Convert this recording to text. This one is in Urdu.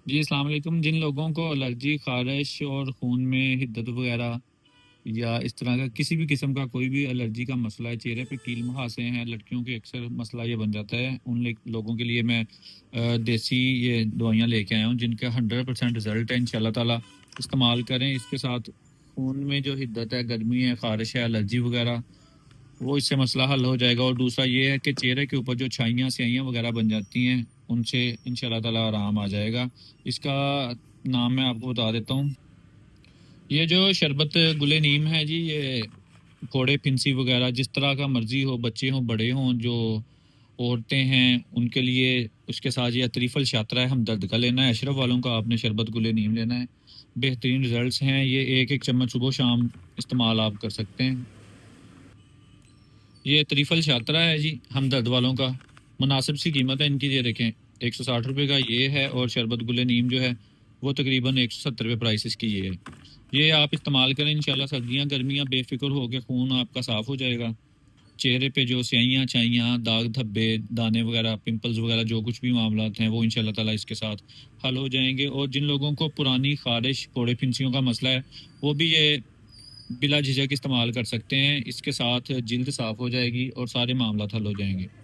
جی السلام علیکم۔ جن لوگوں کو الرجی، خارش اور خون میں حدت وغیرہ یا اس طرح کا کسی بھی قسم کا کوئی بھی الرجی کا مسئلہ ہے، چہرے پہ کیل مہاسے ہیں، لڑکیوں کے اکثر مسئلہ یہ بن جاتا ہے، ان لوگوں کے لیے میں دیسی یہ دوائیاں لے کے آیا ہوں جن کا 100% رزلٹ ہے۔ انشاءاللہ تعالیٰ استعمال کریں۔ اس کے ساتھ خون میں جو حدت ہے، گرمی ہے، خارش ہے، الرجی وغیرہ، وہ اس سے مسئلہ حل ہو جائے گا۔ اور دوسرا یہ ہے کہ چہرے کے اوپر جو چھائیاں سیاہیاں وغیرہ بن جاتی ہیں، ان سے انشاءاللہ تعالیٰ آرام آ جائے گا۔ اس کا نام میں آپ کو بتا دیتا ہوں۔ یہ جو شربت گل نیم ہے جی، یہ پھوڑے پھنسی وغیرہ جس طرح کا مرضی ہو، بچے ہوں بڑے ہوں، جو عورتیں ہیں ان کے لیے اس کے ساتھ یہ اطریف الشاطرہ ہے، ہمدرد کا لینا ہے۔ اشرف والوں کا آپ نے شربت گل نیم لینا ہے، بہترین رزلٹس ہیں۔ یہ ایک ایک چمچ صبح و شام استعمال آپ کر سکتے ہیں۔ یہ اطریف الشاطرہ ہے جی، ہمدرد والوں کا، مناسب سی قیمت ہے ان کی، یہ دیکھیں 160 روپے کا یہ ہے، اور شربت گل نیم جو ہے وہ تقریباً 170 روپے پرائس اس کی یہ ہے۔ یہ آپ استعمال کریں، انشاءاللہ سردیاں گرمیاں بے فکر ہو کے خون آپ کا صاف ہو جائے گا۔ چہرے پہ جو سیاہیاں چھائیاں، داغ دھبے، دانے وغیرہ، پمپلز وغیرہ، جو کچھ بھی معاملات ہیں وہ انشاءاللہ تعالیٰ اس کے ساتھ حل ہو جائیں گے۔ اور جن لوگوں کو پرانی خارش، پھوڑے پھنسیوں کا مسئلہ ہے، وہ بھی یہ بلا جھجک استعمال کر سکتے ہیں۔ اس کے ساتھ جلد صاف ہو جائے گی اور سارے معاملات حل ہو جائیں گے۔